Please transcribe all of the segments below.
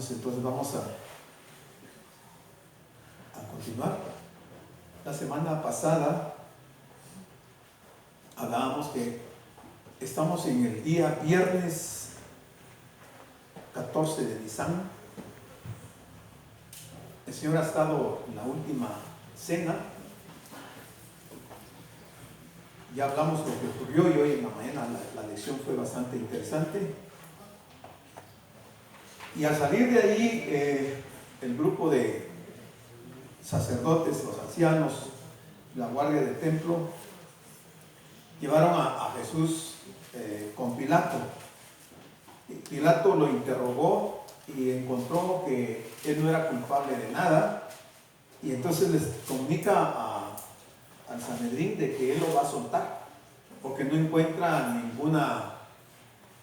hermanos, entonces vamos a continuar. La semana pasada hablábamos que estamos en el día viernes 14 de Nisan. El Señor ha estado en la última cena. Ya hablamos de lo que ocurrió y hoy en la mañana la lección fue bastante interesante. Y al salir de allí, el grupo de sacerdotes, los ancianos, la guardia del templo, llevaron a Jesús con Pilato. Pilato lo interrogó y encontró que él no era culpable de nada, y entonces les comunica al Sanedrín de que él lo va a soltar porque no encuentra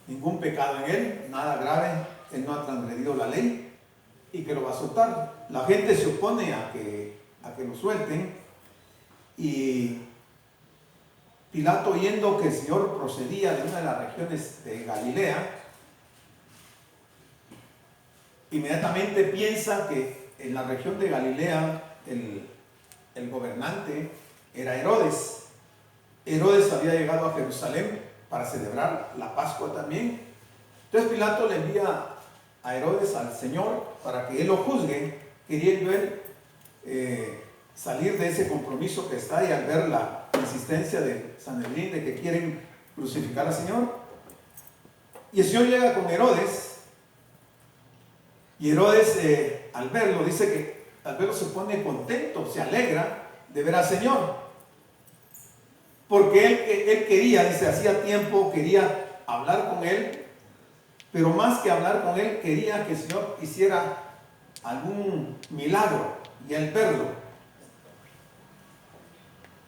ningún pecado en él, nada grave, él no ha transgredido la ley, y que lo va a soltar. La gente se opone a que lo suelten, y Pilato, oyendo que el Señor procedía de una de las regiones de Galilea, inmediatamente piensa que en la región de Galilea el gobernante era Herodes. Herodes había llegado a Jerusalén para celebrar la Pascua también. Entonces Pilato le envía a Herodes al Señor para que él lo juzgue, queriendo él salir de ese compromiso que está, y al ver la insistencia de Sanedrín de que quieren crucificar al Señor. Y el Señor llega con Herodes, y Herodes al verlo, dice que al verlo se pone contento, se alegra de ver al Señor, porque él quería, dice, hacía tiempo quería hablar con él, pero más que hablar con él, quería que el Señor hiciera algún milagro y al verlo.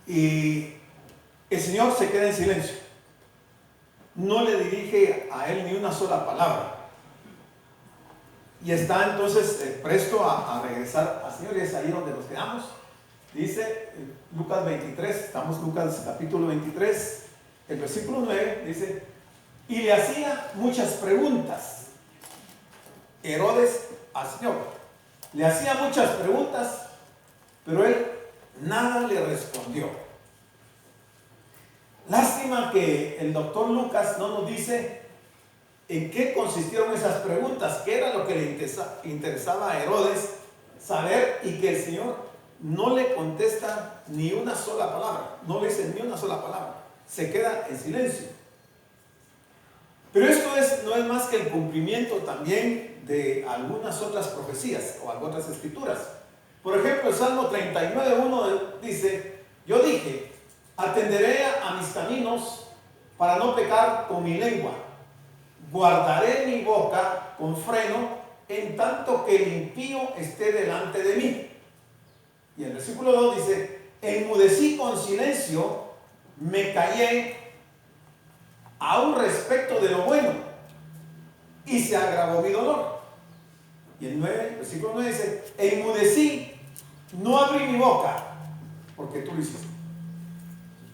Y el Señor se queda en silencio, no le dirige a él ni una sola palabra, y está entonces presto a regresar al Señor. Y es ahí donde nos quedamos. Dice Lucas 23, estamos en Lucas capítulo 23, el versículo 9, dice: y le hacía muchas preguntas Herodes al Señor. Le hacía muchas preguntas, pero él nada le respondió. Lástima que el doctor Lucas no nos dice en qué consistieron esas preguntas, qué era lo que le interesaba a Herodes saber, y que el Señor no le contesta ni una sola palabra, no le dice ni una sola palabra, se queda en silencio. Pero esto no es más que el cumplimiento también de algunas otras profecías o algunas escrituras. Por ejemplo, el Salmo 39:1 dice: yo dije, atenderé a mis caminos para no pecar con mi lengua, guardaré mi boca con freno en tanto que el impío esté delante de mí. Y el versículo 2 dice: enmudecí con silencio, me callé aún respecto de lo bueno, y se agravó mi dolor. Y el versículo 9 dice: enmudecí, no abrí mi boca, porque tú lo hiciste.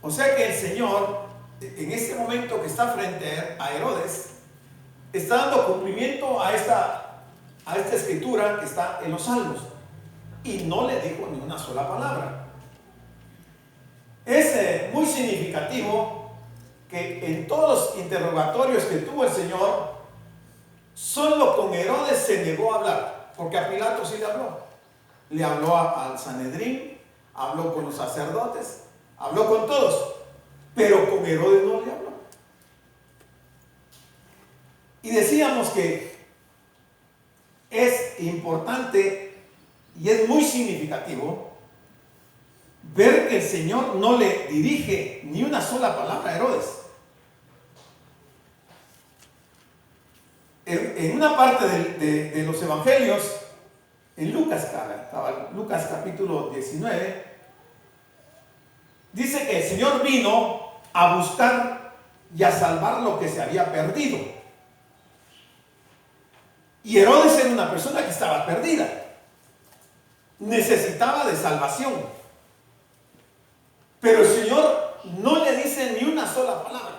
O sea que el Señor, en este momento que está frente a Herodes, está dando cumplimiento a esta escritura que está en los Salmos, y no le dijo ni una sola palabra. Es muy significativo que en todos los interrogatorios que tuvo el Señor, solo con Herodes se negó a hablar, porque a Pilato sí le habló. Le habló al Sanedrín, habló con los sacerdotes, habló con todos, pero con Herodes no le habló. Y decíamos que es importante y es muy significativo ver que el Señor no le dirige ni una sola palabra a Herodes. En una parte de los evangelios, en Lucas capítulo 19, dice que el Señor vino a buscar y a salvar lo que se había perdido. Y Herodes era una persona que estaba perdida, necesitaba de salvación, pero el Señor no le dice ni una sola palabra,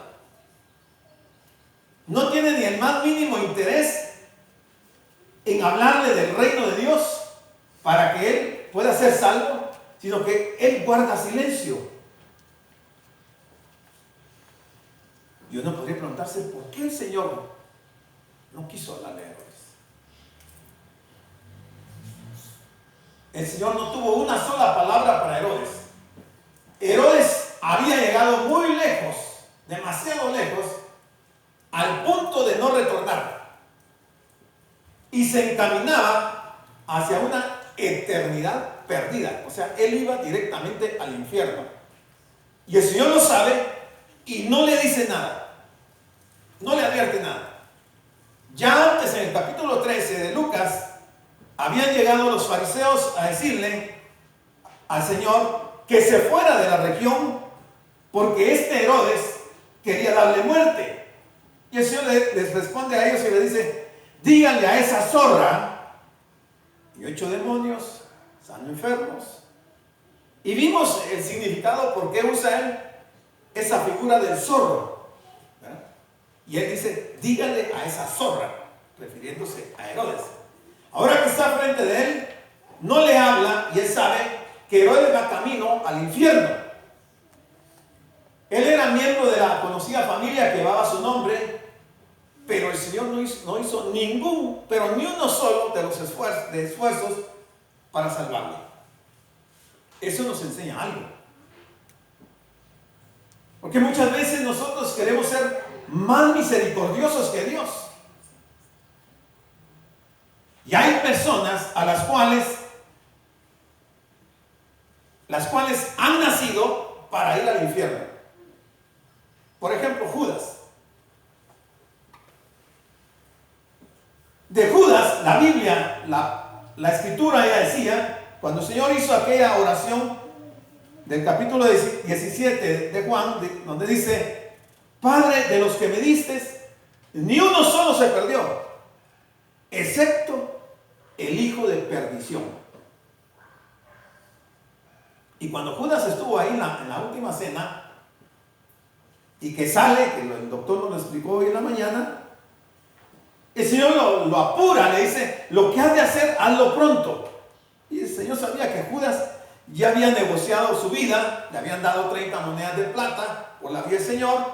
no tiene ni el más mínimo interés en hablarle del reino de Dios para que él pueda ser salvo, sino que él guarda silencio. Y uno podría preguntarse, ¿por qué el Señor no quiso hablarle a Herodes? El Señor no tuvo una sola palabra para Herodes. Herodes había llegado muy lejos, demasiado lejos, al punto de no retornar. Y se encaminaba hacia una eternidad perdida. O sea, él iba directamente al infierno. Y el Señor lo sabe y no le dice nada. No le advierte nada. Ya antes, en el capítulo 13 de Lucas, habían llegado los fariseos a decirle al Señor que se fuera de la región porque este Herodes quería darle muerte. Y el Señor les responde a ellos y le dice: díganle a esa zorra, yo echo demonios, sano enfermos. Y vimos el significado por qué usa él esa figura del zorro, ¿verdad? Y él dice: díganle a esa zorra, refiriéndose a Herodes. Ahora que está frente de él, no le habla y él sabe que Herodes va camino al infierno. Él era miembro de la conocida familia que llevaba su nombre, pero el Señor no hizo ningún, pero ni uno solo de los esfuerzos para salvarle. Eso nos enseña algo. Porque muchas veces nosotros queremos ser más misericordiosos que Dios. Y hay personas a las cuales han nacido para ir al infierno. Por ejemplo, Judas. De Judas, la Biblia, la escritura ya decía, cuando el Señor hizo aquella oración del capítulo 17 de Juan, donde dice: Padre, de los que me diste, ni uno solo se perdió, excepto el hijo de perdición. Y cuando Judas estuvo ahí en la última cena, y que sale, que el doctor nos lo explicó hoy en la mañana, el Señor lo apura, le dice: lo que has de hacer, hazlo pronto. Y el Señor sabía que Judas ya había negociado su vida, le habían dado 30 monedas de plata por la vida del Señor,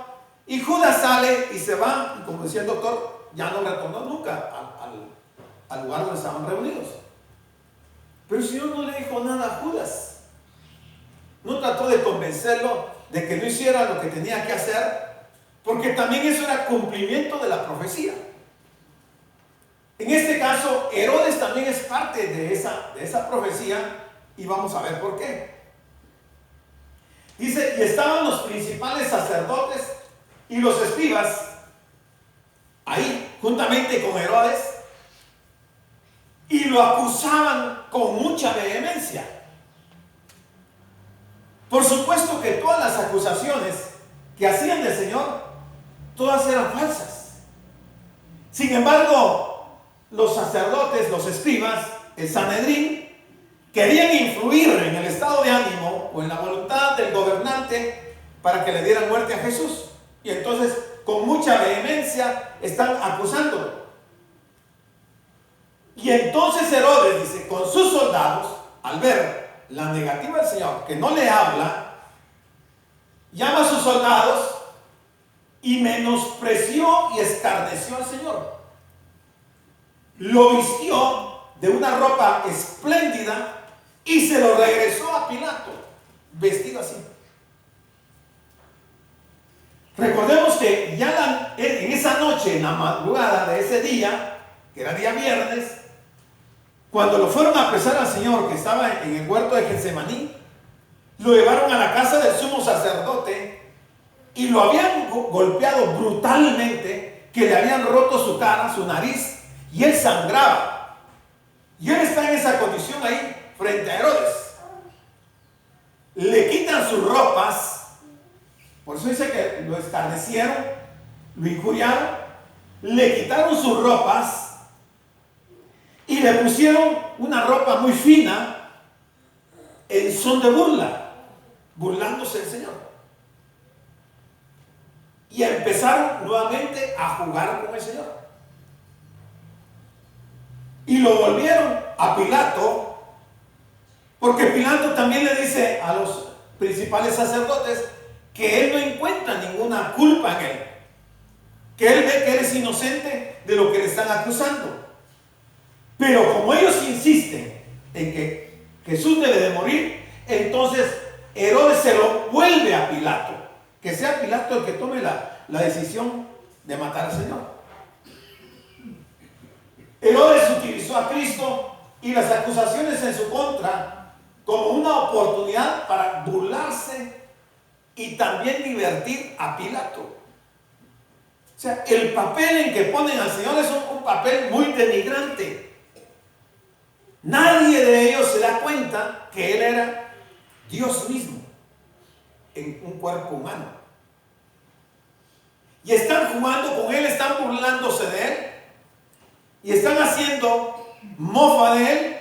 y Judas sale y se va, y como decía el doctor, ya no retornó nunca al lugar donde estaban reunidos. Pero el Señor no le dijo nada a Judas. No trató de convencerlo de que no hiciera lo que tenía que hacer, porque también eso era cumplimiento de la profecía. En este caso, Herodes también es parte de esa profecía, y vamos a ver por qué. Dice: y estaban los principales sacerdotes y los escribas ahí juntamente con Herodes, y lo acusaban con mucha vehemencia. Por supuesto que todas las acusaciones que hacían del Señor, todas eran falsas. Sin embargo, los sacerdotes, los escribas, el Sanedrín, querían influir en el estado de ánimo o en la voluntad del gobernante para que le dieran muerte a Jesús. Y entonces, con mucha vehemencia, están acusándolo. Y entonces Herodes, dice, con sus soldados, al ver la negativa del Señor, que no le habla, llama a sus soldados y menospreció y escarneció al Señor. Lo vistió de una ropa espléndida y se lo regresó a Pilato, vestido así. Recordemos que ya en esa noche, en la madrugada de ese día, que era día viernes, cuando lo fueron a apresar al Señor, que estaba en el huerto de Getsemaní, lo llevaron a la casa del sumo sacerdote y lo habían golpeado brutalmente, que le habían roto su cara, su nariz, y él sangraba. Y él está en esa condición ahí frente a Herodes. Le quitan sus ropas, por eso dice que lo escarnecieron, lo injuriaron, le quitaron sus ropas y le pusieron una ropa muy fina en son de burla, burlándose del Señor. Y empezaron nuevamente a jugar con el Señor. y lo volvieron a Pilato, porque Pilato también le dice a los principales sacerdotes que él no encuentra ninguna culpa en él, que él ve que él es inocente de lo que le están acusando. Pero como ellos insisten en que Jesús debe de morir, entonces Herodes se lo vuelve a Pilato, que sea Pilato el que tome la decisión de matar al Señor. Herodes utilizó a Cristo y las acusaciones en su contra como una oportunidad para burlarse y también divertir a Pilato. O sea, el papel en que ponen al Señor es un papel muy denigrante. Nadie de ellos se da cuenta que Él era Dios mismo en un cuerpo humano. Y están jugando con Él, están burlándose de Él y están haciendo mofa de Él.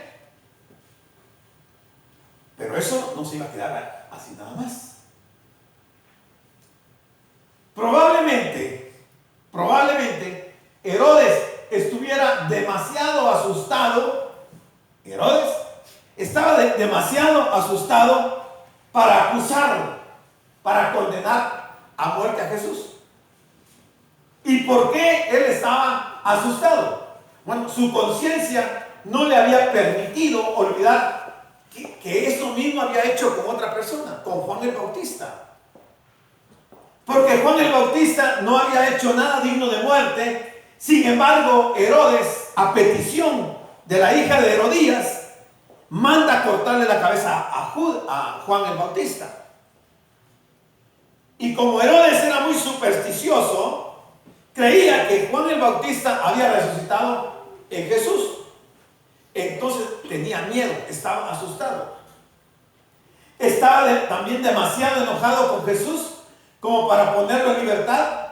Pero eso no se iba a quedar así nada más. Probablemente Herodes estuviera demasiado asustado. Herodes estaba demasiado asustado para acusarlo, para condenar a muerte a Jesús. ¿Y por qué él estaba asustado? Bueno, su conciencia no le había permitido olvidar que eso mismo había hecho con otra persona, con Juan el Bautista. Porque Juan el Bautista no había hecho nada digno de muerte. Sin embargo, Herodes, a petición de la hija de Herodías, manda cortarle la cabeza a Juan el Bautista. Y como Herodes era muy supersticioso, creía que Juan el Bautista había resucitado en Jesús. Entonces tenía miedo, estaba asustado. Estaba también demasiado enojado con Jesús como para ponerlo en libertad,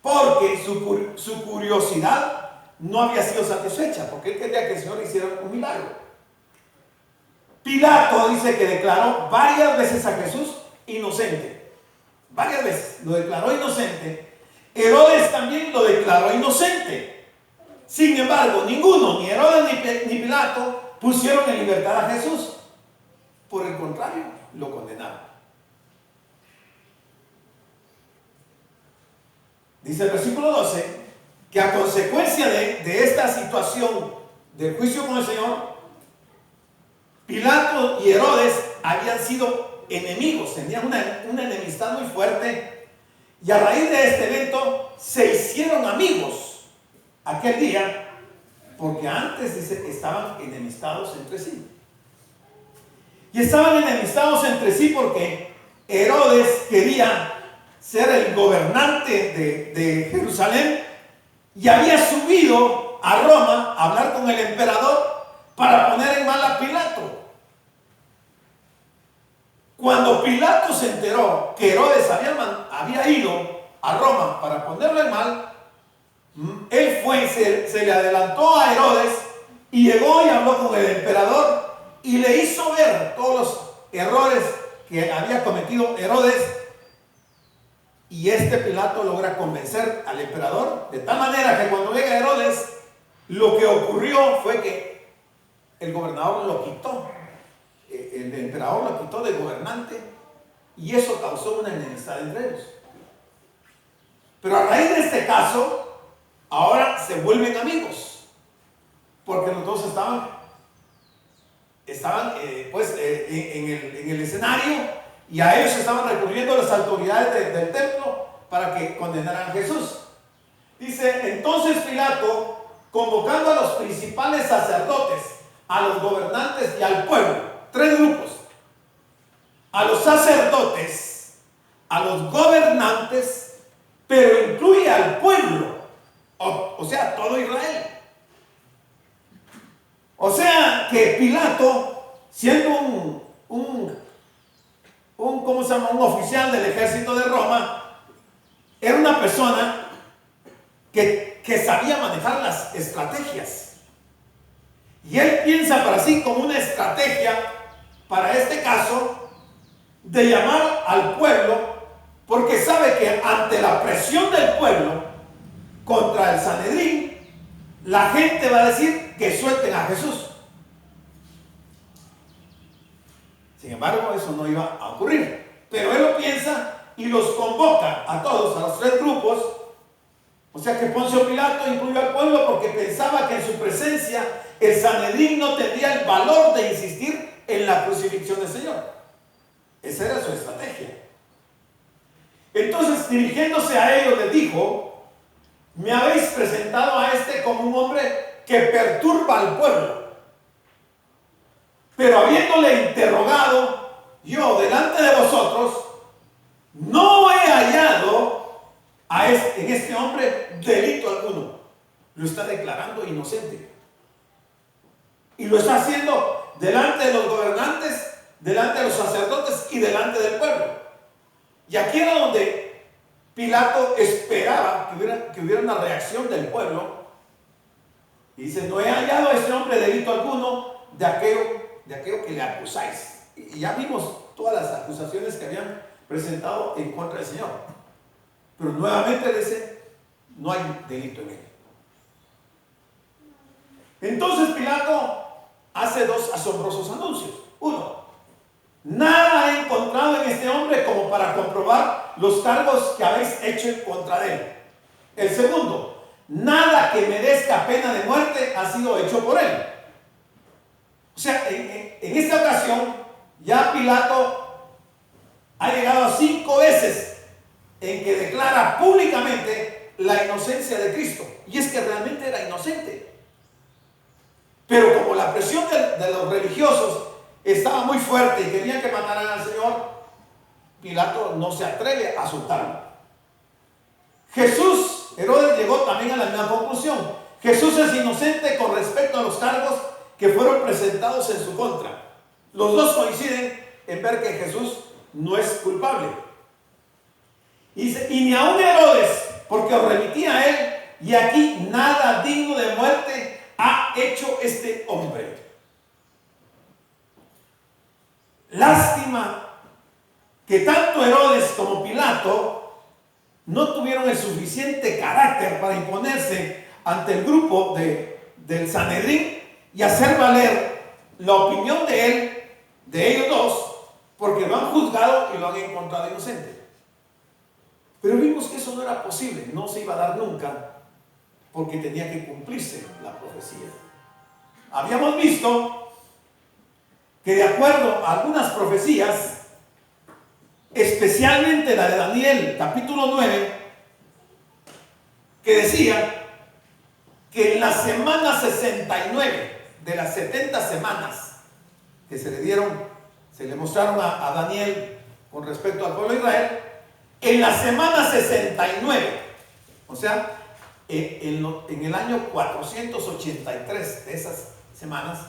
porque su curiosidad no había sido satisfecha, porque él quería que el Señor hiciera un milagro. Pilato dice que declaró varias veces a Jesús inocente. Varias veces lo declaró inocente. Herodes también lo declaró inocente. Sin embargo, ninguno, ni Herodes ni Pilato, pusieron en libertad a Jesús. Por el contrario, lo condenaron. Dice el versículo 12 que a consecuencia de esta situación del juicio con el Señor, Pilato y Herodes habían sido enemigos, tenían una enemistad muy fuerte, y a raíz de este evento se hicieron amigos aquel día, porque antes, dice, estaban enemistados entre sí. Y estaban enemistados entre sí porque Herodes quería ser el gobernante de Jerusalén y había subido a Roma a hablar con el emperador para poner en mal a Pilato. Cuando Pilato se enteró que Herodes había ido a Roma para ponerlo en mal, él fue, se le adelantó a Herodes y llegó y habló con el emperador y le hizo ver todos los errores que había cometido Herodes. Y Pilato logra convencer al emperador de tal manera que cuando llega Herodes, lo que ocurrió fue que el gobernador lo quitó, el emperador lo quitó de gobernante, y eso causó una enemistad entre ellos. Pero a raíz de este caso, ahora se vuelven amigos, porque los dos estaban en el escenario, y a ellos estaban recurriendo las autoridades del templo para que condenaran a Jesús. Dice, entonces Pilato, convocando a los principales sacerdotes, a los gobernantes y al pueblo, tres grupos, a los sacerdotes, a los gobernantes, pero incluye al pueblo, o sea, todo Israel. O sea, que Pilato, siendo un oficial del ejército de Roma, era una persona que sabía manejar las estrategias. Y él piensa para sí como una estrategia, para este caso, de llamar al pueblo, porque sabe que ante la presión del pueblo contra el Sanedrín, la gente va a decir que suelten a Jesús. Sin embargo, eso no iba a ocurrir. Pero él lo piensa y los convoca a todos, a los tres grupos. O sea que Poncio Pilato incluyó al pueblo porque pensaba que en su presencia el Sanedrín no tendría el valor de insistir en la crucifixión del Señor. Esa era su estrategia. Entonces, dirigiéndose a ellos, les dijo: me habéis presentado a este como un hombre que perturba al pueblo. Pero habiéndole interrogado yo delante de vosotros, no he hallado en este hombre delito alguno. Lo está declarando inocente. Y lo está haciendo delante de los gobernantes, delante de los sacerdotes y delante del pueblo. Y aquí era donde Pilato esperaba que hubiera una reacción del pueblo. Y dice: no he hallado a este hombre delito alguno de aquello que le acusáis. Y ya vimos todas las acusaciones que habían presentado en contra del Señor. Pero nuevamente dice: no hay delito en él. Entonces Pilato hace dos asombrosos anuncios. Uno: nada he encontrado en este hombre como para comprobar los cargos que habéis hecho en contra de él. El segundo: nada que merezca pena de muerte ha sido hecho por él. O sea, en esta ocasión ya Pilato ha llegado a 5 veces en que declara públicamente la inocencia de Cristo. Y es que realmente era inocente. Pero como la presión de los religiosos estaba muy fuerte y querían que mataran al Señor, Pilato no se atreve a soltarlo. Herodes llegó también a la misma conclusión. Jesús es inocente con respecto a los cargos que fueron presentados en su contra. Los dos coinciden en ver que Jesús no es culpable. Y dice: y ni aun Herodes, porque os remití a él, y aquí nada digno de muerte ha hecho este hombre. Lástima que tanto Herodes como Pilato no tuvieron el suficiente carácter para imponerse ante el grupo del Sanedrín y hacer valer la opinión de ellos dos, porque lo han juzgado y lo han encontrado inocente. Pero vimos que eso no era posible, no se iba a dar nunca, porque tenía que cumplirse la profecía. Habíamos visto que de acuerdo a algunas profecías, especialmente la de Daniel, capítulo 9, que decía que en la semana 69 de las 70 semanas que se le mostraron a Daniel con respecto al pueblo de Israel, en la semana 69, o sea, en el año 483 de esas semanas,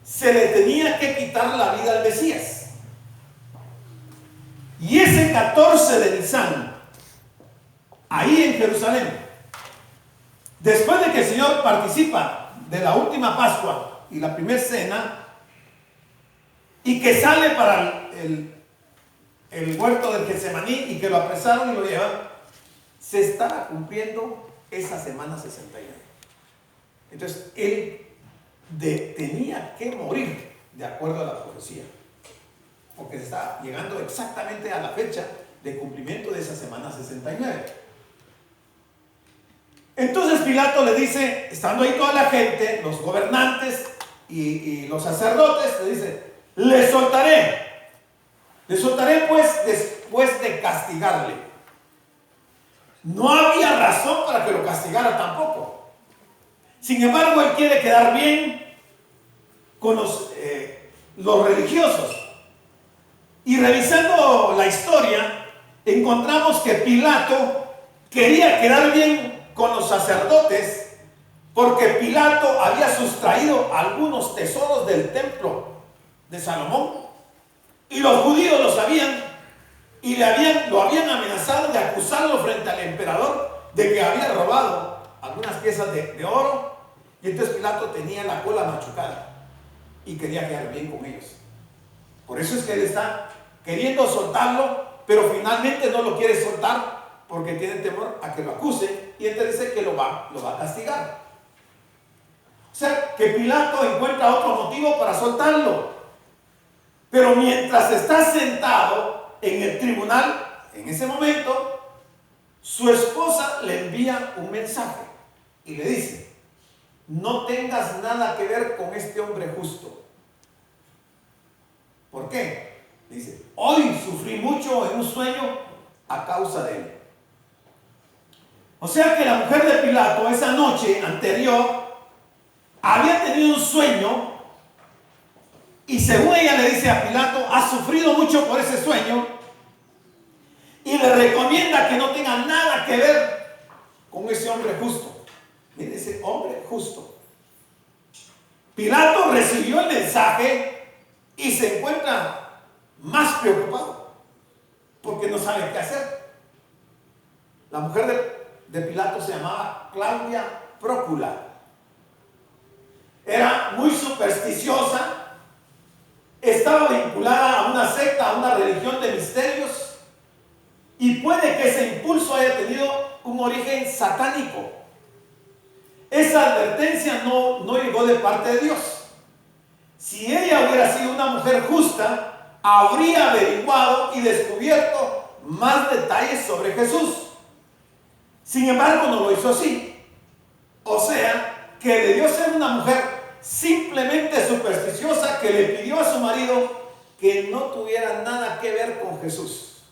se le tenía que quitar la vida al Mesías. Y ese 14 de Nisan, ahí en Jerusalén, después de que el Señor participa de la última Pascua y la primera cena, y que sale para el huerto del Getsemaní y que lo apresaron y lo llevan, se estaba cumpliendo esa semana 69. Entonces él tenía que morir de acuerdo a la profecía, porque se está llegando exactamente a la fecha de cumplimiento de esa semana 69. Entonces Pilato le dice, estando ahí toda la gente, los gobernantes y los sacerdotes, le dice: le soltaré pues después de castigarle. No había razón para que lo castigara tampoco. Sin embargo, él quiere quedar bien con los religiosos. Y revisando la historia, encontramos que Pilato quería quedar bien con los sacerdotes, porque Pilato había sustraído algunos tesoros del templo de Salomón, y los judíos lo sabían y lo habían amenazado de acusarlo frente al emperador de que había robado algunas piezas de oro. Y entonces Pilato tenía la cola machucada y quería quedar bien con ellos. Por eso es que él está queriendo soltarlo, pero finalmente no lo quiere soltar porque tiene temor a que lo acuse, y entonces dice que lo va a castigar. sea, que Pilato encuentra otro motivo para soltarlo. Pero mientras está sentado en el tribunal, en ese momento, su esposa le envía un mensaje y le dice: no tengas nada que ver con este hombre justo. ¿Por qué? Dice: hoy sufrí mucho en un sueño a causa de él. O sea que la mujer de Pilato esa noche anterior había tenido un sueño y, según ella, le dice a Pilato: ha sufrido mucho por ese sueño, y le recomienda que no tenga nada que ver con ese hombre justo. Mire, ese hombre justo. Pilato recibió el mensaje y se encuentra más preocupado porque no sabe qué hacer. La mujer de Pilato se llamaba Claudia Prócula. Era muy supersticiosa, estaba vinculada a una secta, a una religión de misterios, y puede que ese impulso haya tenido un origen satánico. Esa advertencia no llegó de parte de Dios. Si ella hubiera sido una mujer justa, habría averiguado y descubierto más detalles sobre Jesús. Sin embargo, no lo hizo así. O sea, que debió ser una mujer simplemente supersticiosa que le pidió a su marido que no tuviera nada que ver con Jesús.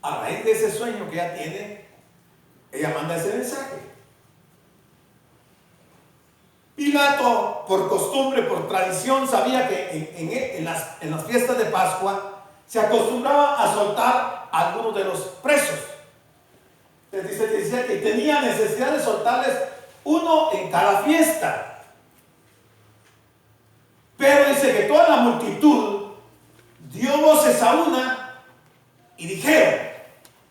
A raíz de ese sueño que ella tiene, ella manda ese mensaje. Pilato, por costumbre, por tradición, sabía que en las fiestas de Pascua se acostumbraba a soltar a algunos de los presos. Decía que tenía necesidad de soltarles uno en cada fiesta. Pero dice que toda la multitud dio voces a una y dijeron,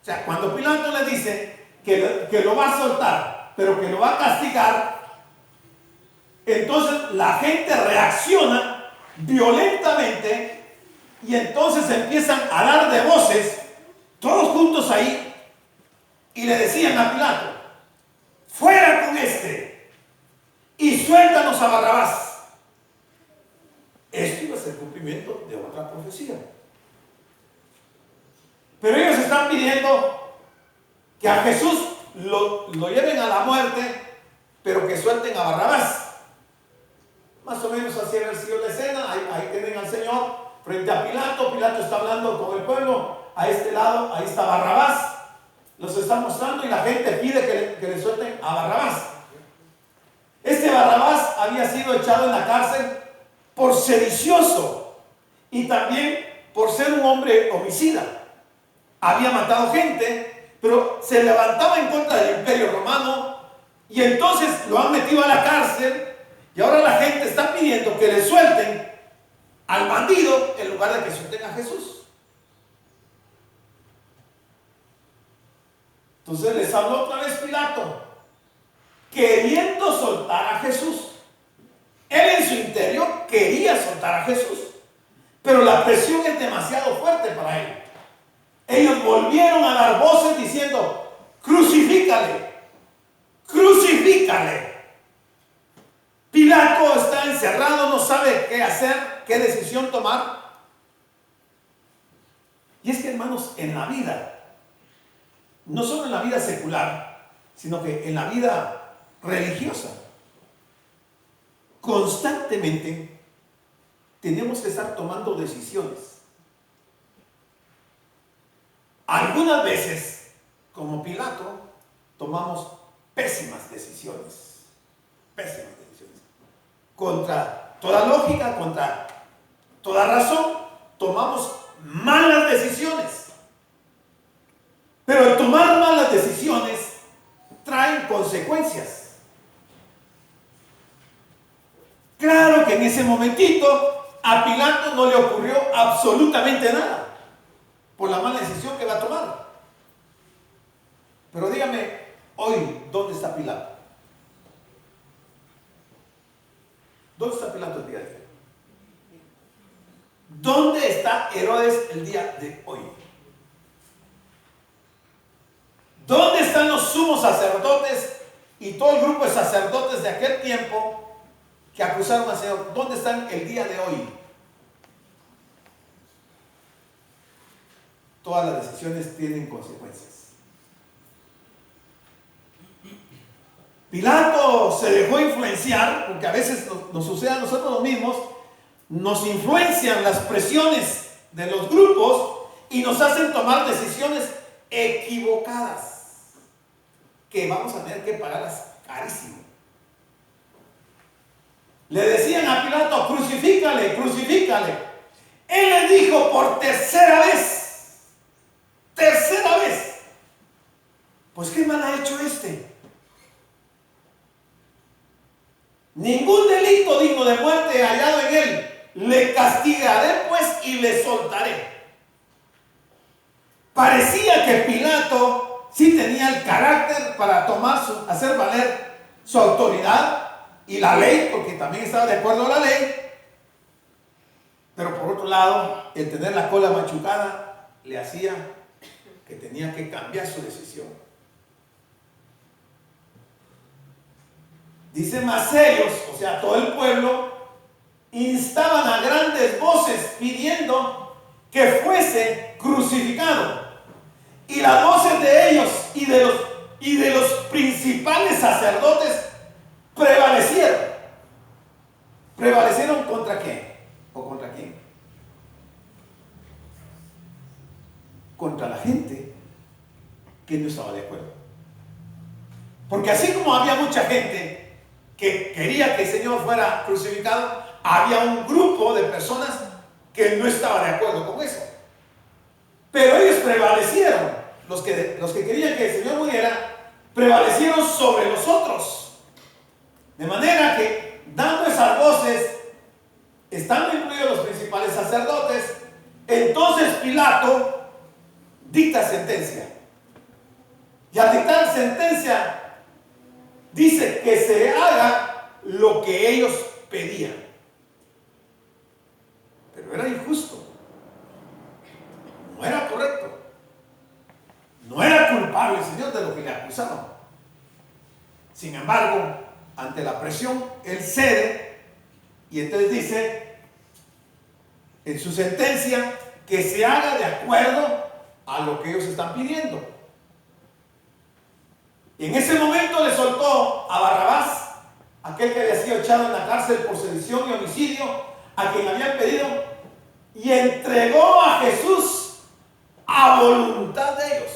o sea, cuando Pilato le dice que lo va a soltar, pero que lo va a castigar, entonces la gente reacciona violentamente y entonces empiezan a dar de voces, todos juntos ahí, y le decían a Pilato: fuera con este y suéltanos a Barrabás. Esto iba a ser cumplimiento de otra profecía. Pero ellos están pidiendo que a Jesús lo lleven a la muerte, pero que suelten a Barrabás. Más o menos así ha sido la escena. Ahí tienen al Señor frente a Pilato. Pilato está hablando con el pueblo. A este lado, ahí está Barrabás. Los está mostrando y la gente pide que le suelten a Barrabás. Este Barrabás había sido echado en la cárcel por sedicioso y también por ser un hombre homicida. Había matado gente, pero se levantaba en contra del Imperio Romano, y entonces lo han metido a la cárcel, y ahora la gente está pidiendo que le suelten al bandido en lugar de que suelten a Jesús. Entonces les habló otra vez Pilato, queriendo soltar a Jesús. Él en su interior quería soltar a Jesús, pero la presión es demasiado fuerte para él. Ellos volvieron a dar voces diciendo: crucifícale, crucifícale. Pilato está encerrado, no sabe qué hacer, qué decisión tomar. Y es que, hermanos, en la vida, no solo en la vida secular, sino que en la vida religiosa, constantemente tenemos que estar tomando decisiones. Algunas veces, como Pilato, tomamos pésimas decisiones. Pésimas decisiones. Contra toda lógica, contra toda razón, tomamos malas decisiones. Pero el tomar malas decisiones traen consecuencias. Claro que en ese momentito a Pilato no le ocurrió absolutamente nada por la mala decisión que va a tomar. Pero dígame, hoy, ¿dónde está Pilato? ¿Dónde está Pilato el día de hoy? ¿Dónde está Herodes el día de hoy? ¿Dónde están los sumos sacerdotes y todo el grupo de sacerdotes de aquel tiempo que acusaron al Señor, ¿dónde están el día de hoy? Todas las decisiones tienen consecuencias. Pilato se dejó influenciar, porque a veces nos sucede a nosotros mismos, nos influencian las presiones de los grupos y nos hacen tomar decisiones equivocadas, que vamos a tener que pagarlas carísimo. Le decían a Pilato, crucifícale, crucifícale. Él le dijo por tercera vez, pues ¿qué mal ha hecho este? Ningún delito digno de muerte hallado en él. Le castigaré pues y le soltaré. Parecía que Pilato sí tenía el carácter para hacer valer su autoridad y la ley, porque también estaba de acuerdo a la ley. Pero por otro lado, el tener la cola machucada le hacía que tenía que cambiar su decisión. Dice, mas ellos, o sea, todo el pueblo, instaban a grandes voces pidiendo que fuese crucificado. Y las voces de ellos y de los principales sacerdotes prevalecieron. ¿Prevalecieron contra qué? ¿O contra quién? Contra la gente que no estaba de acuerdo. Porque así como había mucha gente que quería que el Señor fuera crucificado, había un grupo de personas que no estaba de acuerdo con eso. Pero ellos prevalecieron, los que querían que el Señor muriera, prevalecieron sobre los otros. De manera que, dando esas voces, estando incluidos los principales sacerdotes, entonces Pilato dicta sentencia. Y al dictar sentencia, dice que se haga lo que ellos pedían. Pero era injusto. No era correcto. No era culpable el Señor de lo que le acusaban. Sin embargo, ante la presión, él cede y entonces dice en su sentencia que se haga de acuerdo a lo que ellos están pidiendo. Y en ese momento le soltó a Barrabás, aquel que había sido echado en la cárcel por sedición y homicidio, a quien habían pedido, y entregó a Jesús a voluntad de ellos.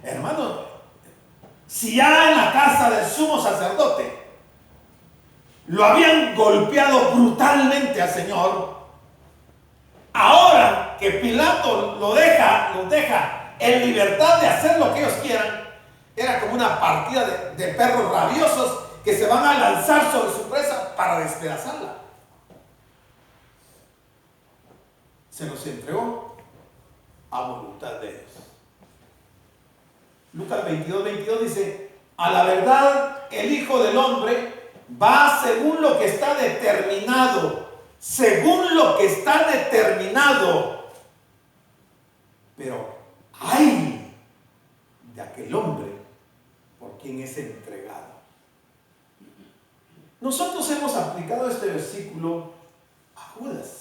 Hermano, si ya en la casa del sumo sacerdote lo habían golpeado brutalmente al Señor, ahora que Pilato los deja en libertad de hacer lo que ellos quieran, era como una partida de perros rabiosos que se van a lanzar sobre su presa para despedazarla. Se los entregó a voluntad de ellos. Lucas 22 dice, a la verdad el Hijo del Hombre va según lo que está determinado, según lo que está determinado. Pero ¡ay! De aquel hombre por quien es entregado. Nosotros hemos aplicado este versículo a Judas.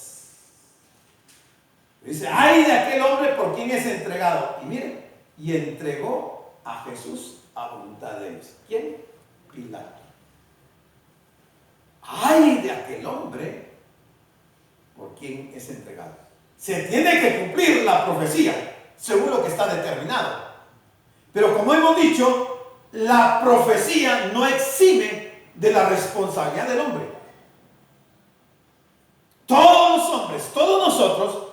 Dice, ¡ay! De aquel hombre por quien es entregado. Y miren, y entregó a Jesús a voluntad de ellos. ¿Quién? Pilato. ¡Ay! De aquel hombre por quien es entregado. Se tiene que cumplir la profecía según lo que está determinado. Pero como hemos dicho, la profecía no exime de la responsabilidad del hombre. Todos los hombres, todos nosotros,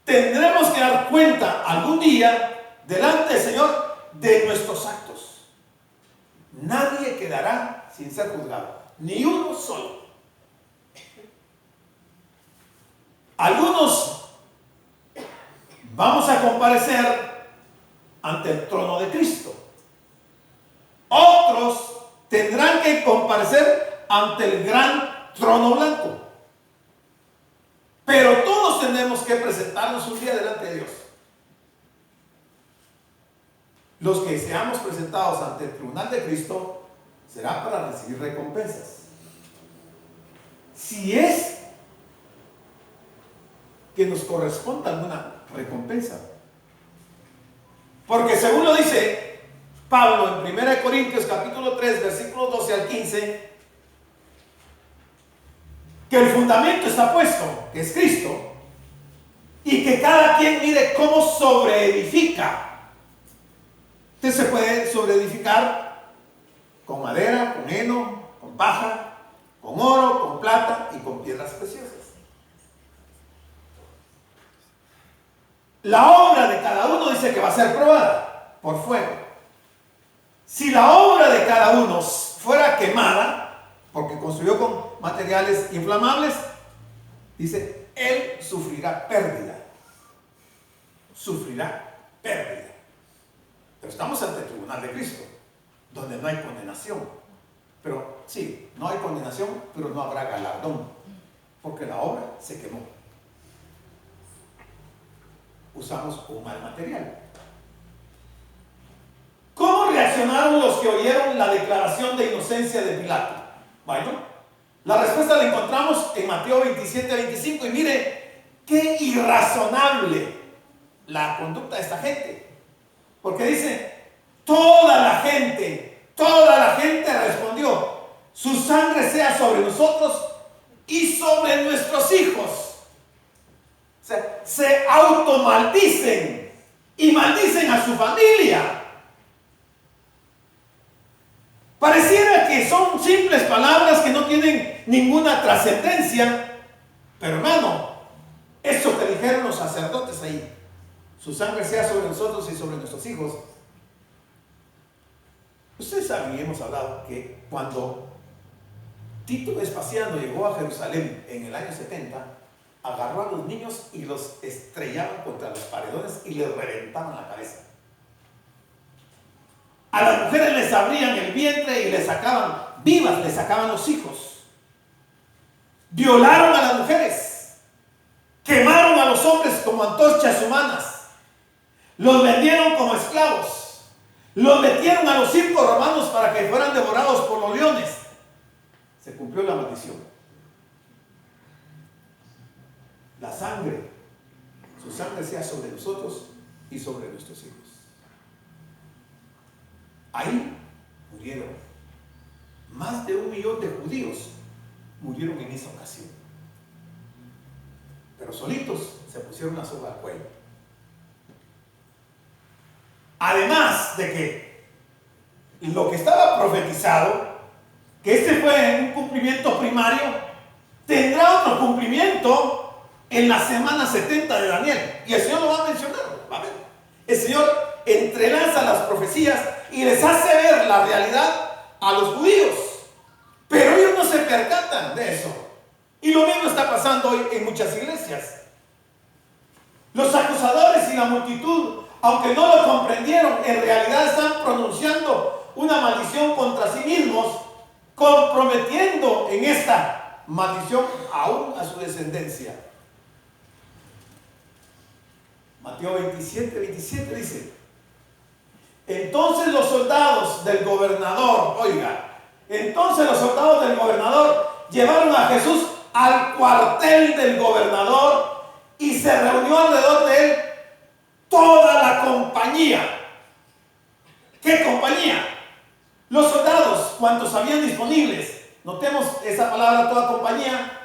tendremos que dar cuenta algún día delante del Señor de nuestros actos. Nadie quedará sin ser juzgado, ni uno solo. Algunos vamos a comparecer ante el trono de Cristo. Otros tendrán que comparecer ante el gran trono blanco. Pero todos tenemos que presentarnos un día delante de Dios. los que seamos presentados ante el tribunal de Cristo será para recibir recompensas. Si es que nos corresponda alguna recompensa. Porque según lo dice Pablo en 1 Corintios capítulo 3, versículos 12 al 15, que el fundamento está puesto, que es Cristo, y que cada quien mire cómo sobreedifica. Usted se puede sobreedificar con madera, con heno, con paja, con oro, con plata y con piedras preciosas. La obra de cada uno dice que va a ser probada por fuego. Si la obra de cada uno fuera quemada, porque construyó con materiales inflamables, dice, él sufrirá pérdida. Sufrirá pérdida. Pero estamos ante el tribunal de Cristo, donde no hay condenación. Pero sí, no hay condenación, pero no habrá galardón, porque la obra se quemó. Usamos un mal material. ¿Cómo reaccionaron los que oyeron la declaración de inocencia de Pilato? Bueno, la respuesta la encontramos en Mateo 27-25 y mire qué irrazonable la conducta de esta gente. Porque dice, toda la gente respondió, su sangre sea sobre nosotros y sobre nuestros hijos. O sea, se automaldicen y maldicen a su familia. Pareciera que son simples palabras que no tienen ninguna trascendencia, pero hermano, eso que dijeron los sacerdotes ahí, su sangre sea sobre nosotros y sobre nuestros hijos. Ustedes saben, y hemos hablado, que cuando Tito Vespasiano llegó a Jerusalén en el año 70, agarró a los niños y los estrellaban contra los paredones y les reventaban la cabeza. A las mujeres les abrían el vientre y les sacaban vivas, les sacaban los hijos. Violaron a las mujeres. Quemaron a los hombres como antorchas humanas. Los vendieron como esclavos. Los metieron a los circos romanos para que fueran devorados por los leones. Se cumplió la maldición. La sangre, su sangre sea sobre nosotros y sobre nuestros hijos. Ahí murieron más de 1 millón de judíos, murieron en esa ocasión. Pero solitos se pusieron la soga al cuello. Además de que lo que estaba profetizado, que este fue un cumplimiento primario, tendrá otro cumplimiento en la semana 70 de Daniel. Y el Señor lo va a mencionar. Va a ver. El Señor entrelaza las profecías y les hace ver la realidad a los judíos. Pero ellos no se percatan de eso. Y lo mismo está pasando hoy en muchas iglesias. Los acusadores y la multitud, aunque no lo comprendieron, en realidad están pronunciando una maldición contra sí mismos, comprometiendo en esta maldición aún a su descendencia. Mateo 27 dice, entonces los soldados del gobernador, entonces los soldados del gobernador llevaron a Jesús al cuartel del gobernador y se reunió alrededor de él toda la compañía. ¿Qué compañía? Los soldados, cuantos habían disponibles. Notemos esa palabra, toda compañía.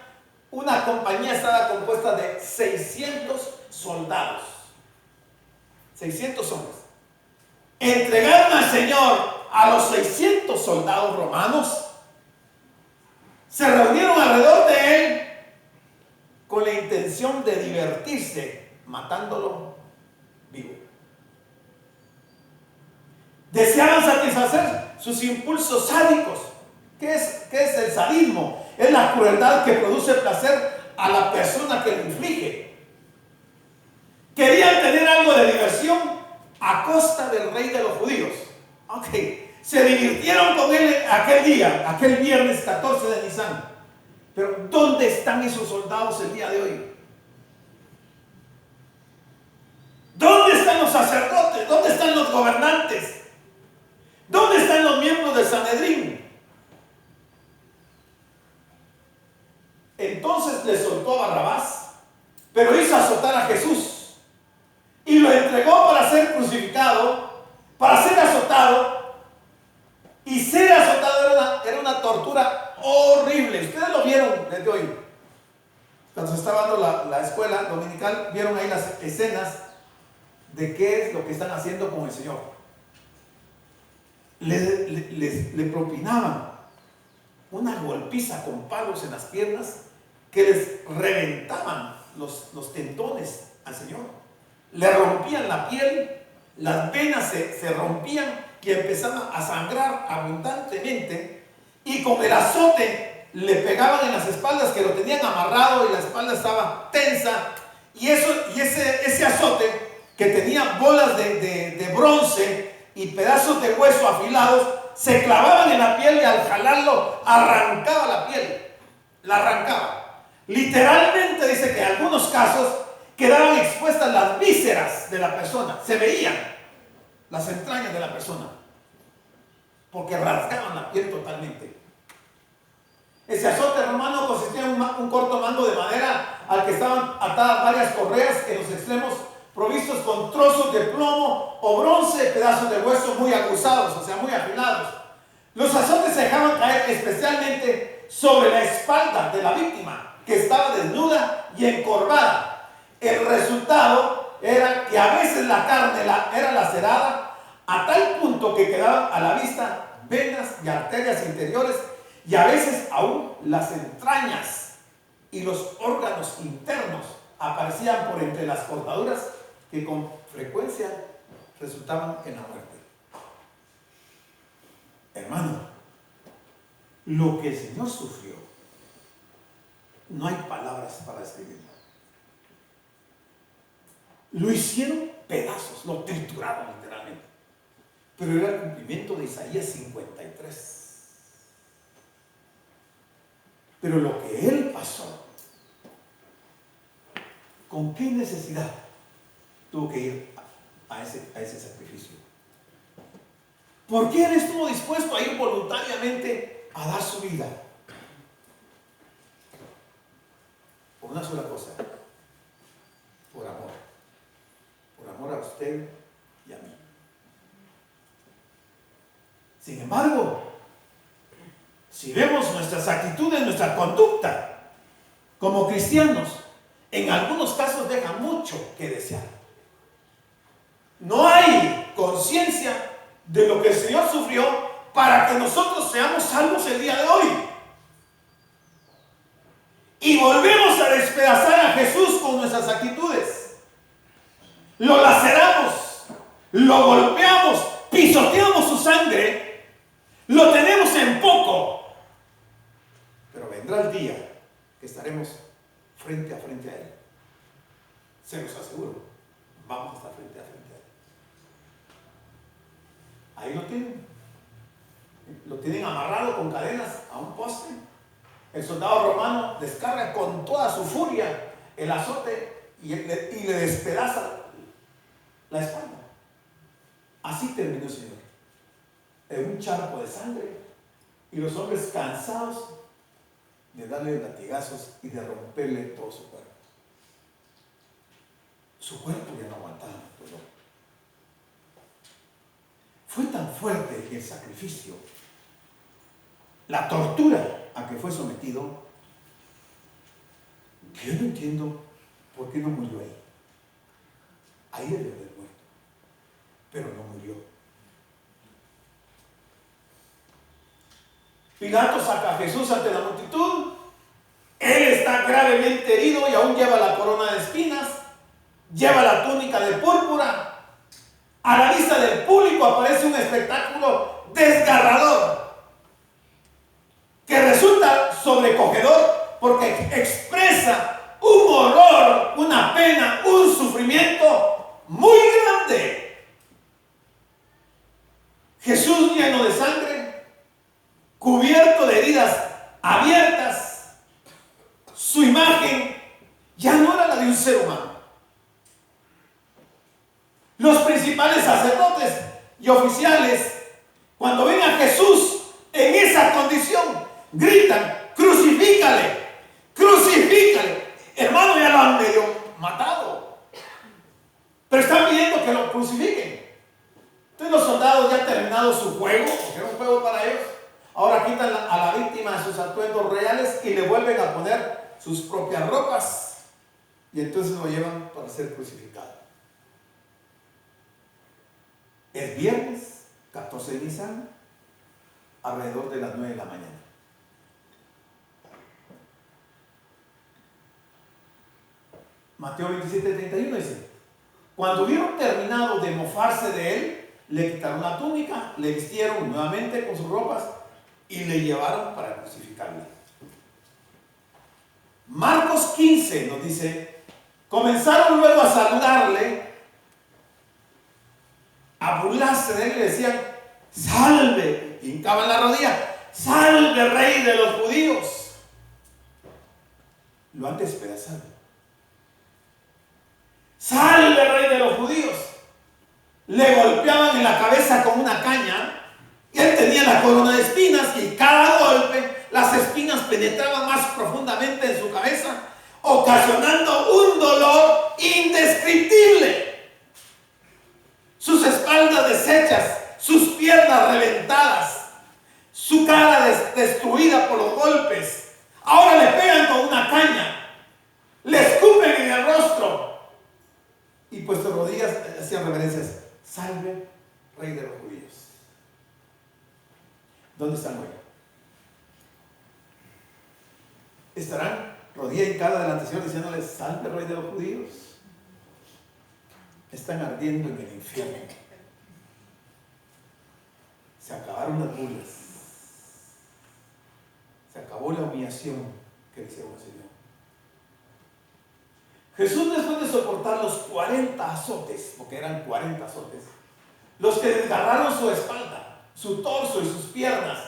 Una compañía estaba compuesta de 600 soldados. 600 hombres. Entregaron al Señor a los 600 soldados romanos. Se reunieron alrededor de él con la intención de divertirse, matándolo vivo. Deseaban satisfacer sus impulsos sádicos. ¿Qué es el sadismo? Es la crueldad que produce placer a la persona que lo inflige. Querían tener algo de diversión a costa del rey de los judíos. Se divirtieron con él aquel día, aquel viernes 14 de Nisan. Pero ¿dónde están esos soldados el día de hoy? ¿Dónde están los sacerdotes? ¿Dónde están los gobernantes? ¿Dónde están los miembros del Sanedrín? Entonces le soltó a Barrabás, pero hizo azotar a Jesús y lo entregó para ser crucificado, para ser azotado. Y ser azotado era una tortura horrible. Ustedes lo vieron desde hoy. Cuando se estaba dando la escuela dominical, vieron ahí las escenas de qué es lo que están haciendo con el Señor. Le propinaban una golpiza con palos en las piernas que les reventaban los tendones al Señor. Le rompían la piel, las venas se rompían y empezaban a sangrar abundantemente, y con el azote le pegaban en las espaldas, que lo tenían amarrado y la espalda estaba tensa, y ese azote, que tenía bolas de bronce y pedazos de hueso afilados, se clavaban en la piel y al jalarlo arrancaba la piel, la arrancaba. Literalmente dice que en algunos casos quedaban expuestas las vísceras de la persona, se veían las entrañas de la persona, porque rasgaban la piel totalmente. Ese azote romano consistía en un corto mango de madera al que estaban atadas varias correas en los extremos, provistos con trozos de plomo o bronce, pedazos de hueso muy aguzados, o sea, muy afilados. Los azotes se dejaban caer especialmente sobre la espalda de la víctima, que estaba desnuda y encorvada. El resultado era que a veces la carne era lacerada a tal punto que quedaban a la vista venas y arterias interiores, y a veces aún las entrañas y los órganos internos aparecían por entre las cortaduras, que con frecuencia resultaban en la muerte. Hermano, lo que el Señor sufrió, no hay palabras para describirlo. Lo hicieron pedazos, lo trituraron literalmente. Pero era el cumplimiento de Isaías 53. Pero lo que Él pasó, ¿con qué necesidad tuvo que ir a ese sacrificio? ¿Por qué Él estuvo dispuesto a ir voluntariamente a dar su vida? Por una sola cosa: por amor. Por amor a usted y a mí. Sin embargo, si vemos nuestras actitudes, nuestra conducta como cristianos, en algunos casos deja mucho que desear. No hay conciencia de lo que el Señor sufrió para que nosotros seamos salvos el día de hoy. Y volvemos a despedazar a Jesús con nuestras actitudes. Lo laceramos, lo golpeamos, pisoteamos su sangre, lo tenemos en poco. Pero vendrá el día que estaremos frente a Él. Se los aseguro, vamos a estar frente a Él. Ahí lo tienen. Lo tienen amarrado con cadenas a un poste. El soldado romano descarga con toda su furia el azote y le despedaza la espalda. Así terminó el Señor, en un charco de sangre, y los hombres cansados de darle latigazos y de romperle todo su cuerpo. Su cuerpo ya no aguantaba el dolor. Fue tan fuerte el sacrificio, la tortura a que fue sometido, que yo no entiendo por qué no murió ahí. Ahí debe haber muerto, pero no murió. Pilato saca a Jesús ante la multitud. Él está gravemente herido y aún lleva la corona de espinas, lleva la túnica de púrpura. A la vista del público aparece un espectáculo desgarrador que resulta sobrecogedor, porque expresa un horror, una pena, un sufrimiento muy grande. Jesús lleno de sangre, cubierto de heridas abiertas, su imagen ya no era la de un ser humano. Los principales sacerdotes y oficiales, cuando ven a Jesús en esa condición, gritan: crucifícale, crucifícale. Hermano, ya lo han medio matado, pero están pidiendo que lo crucifiquen. Entonces los soldados, ya terminado su juego, porque era un juego para ellos, ahora quitan a la víctima de sus atuendos reales y le vuelven a poner sus propias ropas, y entonces lo llevan para ser crucificado. Es viernes 14 de Nisan, alrededor de las 9 de la mañana. Mateo 27:31 dice: cuando hubieron terminado de mofarse de él, le quitaron la túnica, le vistieron nuevamente con sus ropas y le llevaron para crucificarle. Marcos 15 nos dice: comenzaron luego a saludarle, a burlarse de él, y le decían: salve, hincaban la rodilla, salve, rey de los judíos. Lo han despedazado. Salve, rey de los judíos. Le golpeaban en la cabeza con una caña, y él tenía la corona de espinas, y cada golpe las espinas penetraban más profundamente en su cabeza, ocasionando un dolor indescriptible. Sus espaldas deshechas, sus piernas reventadas, su cara destruida por los golpes. Ahora le pegan con una caña, le escupen en el rostro, y pues de rodillas hacían reverencias: salve, rey de los judíos. ¿Dónde están hoy? ¿Estarán rodilla hincada delante del Señor diciéndole: salve, rey de los judíos? Están ardiendo en el infierno. Se acabaron las burlas, se acabó la humillación que le hicieron al Señor. Jesús, después de soportar los 40 azotes, porque eran 40 azotes, los que desgarraron su espalda, su torso y sus piernas,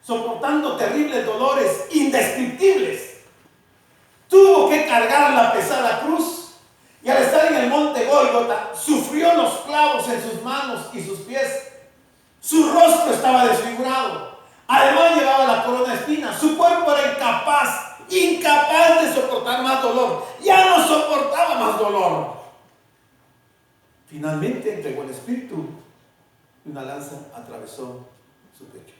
soportando terribles dolores indescriptibles, tuvo que cargar la pesada cruz, y al estar en el monte Gólgota sufrió los clavos en sus manos y sus pies. Su rostro estaba desfigurado, además llevaba la corona de espinas. Su cuerpo era incapaz de soportar más dolor, ya no soportaba más dolor. Finalmente entregó el espíritu y una lanza atravesó su pecho.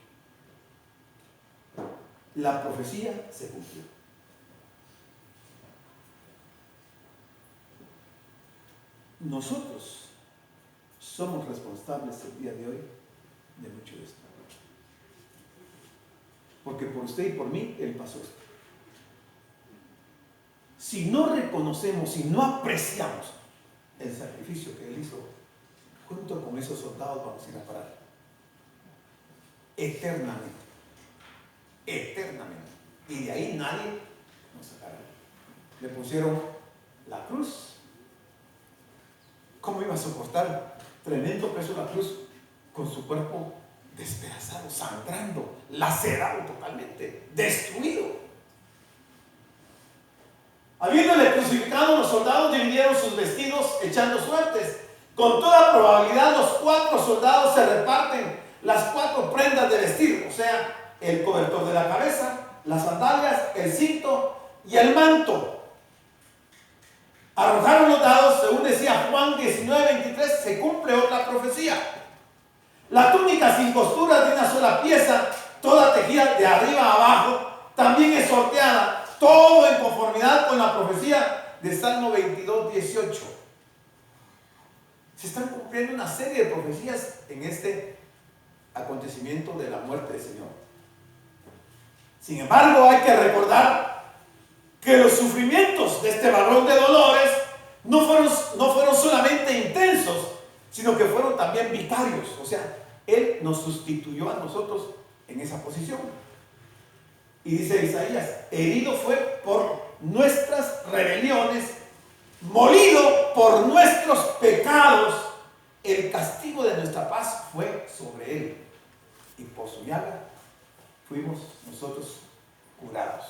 La profecía se cumplió. Nosotros somos responsables el día de hoy de mucho de esto, porque por usted y por mí Él pasó esto. Si no reconocemos, si no apreciamos el sacrificio que Él hizo, junto con esos soldados vamos a ir a parar eternamente, eternamente, y de ahí nadie nos sacará. Le pusieron la cruz. ¿Cómo iba a soportar tremendo peso la cruz con su cuerpo despedazado, sangrando, lacerado totalmente, destruido? Habiéndole crucificado, los soldados dividieron sus vestidos echando suertes. Con toda probabilidad los 4 soldados se reparten las 4 prendas de vestir, o sea, el cobertor de la cabeza, las sandalias, el cinto y el manto. Arrojaron los dados, según decía Juan 19:23, se cumple otra profecía. La túnica sin costuras de una sola pieza, toda tejida de arriba a abajo, también es sorteada, todo en conformidad con la profecía de Salmo 22:18. Se están cumpliendo una serie de profecías en este acontecimiento de la muerte del Señor. Sin embargo, hay que recordar que los sufrimientos de este varón de dolores no fueron solamente intensos, sino que fueron también vicarios. O sea, Él nos sustituyó a nosotros en esa posición. Y dice Isaías: herido fue por nuestras rebeliones, molido por nuestros pecados, el castigo de nuestra paz fue sobre Él, y por su llaga fuimos nosotros curados.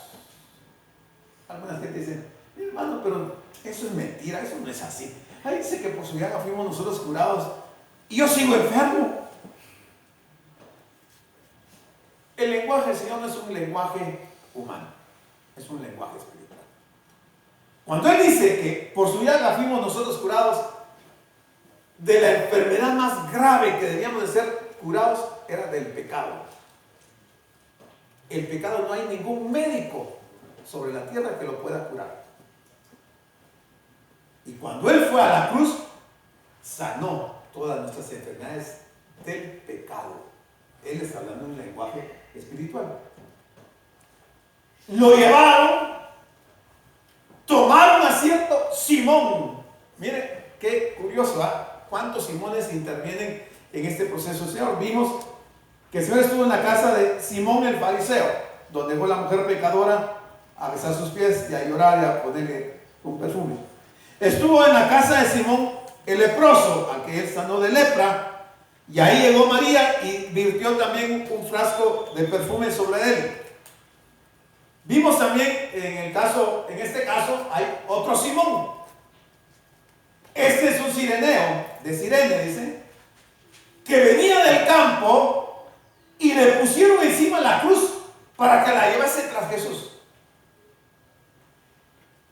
Algunas gente dice: hermano, pero Eso es mentira, eso no es así. Ahí dice que por su llaga fuimos nosotros curados y yo sigo enfermo. El lenguaje del Señor no es un lenguaje humano, es un lenguaje espiritual. Cuando Él dice que por su llaga fuimos nosotros curados, de la enfermedad más grave que debíamos de ser curados era del pecado. El pecado no hay ningún médico sobre la tierra que lo pueda curar. Y cuando Él fue a la cruz, sanó todas nuestras enfermedades del pecado. Él está hablando en un lenguaje espiritual. Lo llevaron, tomaron a cierto Simón. Mire, qué curioso, ¿ah? ¿Cuántos Simones intervienen en este proceso? Señor, vimos que el Señor estuvo en la casa de Simón el fariseo, donde fue la mujer pecadora a besar sus pies y a llorar y a ponerle un perfume. Estuvo en la casa de Simón el leproso, al que él sanó de lepra, y ahí llegó María y virtió también un frasco de perfume sobre él. Vimos también en este caso hay otro Simón. Este es un cireneo, de Cirene, dice, que venía del campo y le pusieron encima la cruz para que la llevase tras Jesús.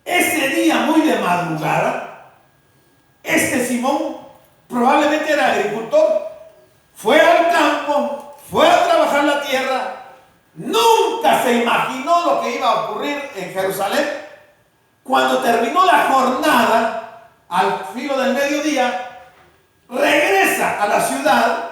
Ese día, muy de madrugada, este Simón probablemente era agricultor, fue al campo, fue a trabajar la tierra, nunca se imaginó lo que iba a ocurrir en Jerusalén. Cuando terminó la jornada, al filo del mediodía, regresa a la ciudad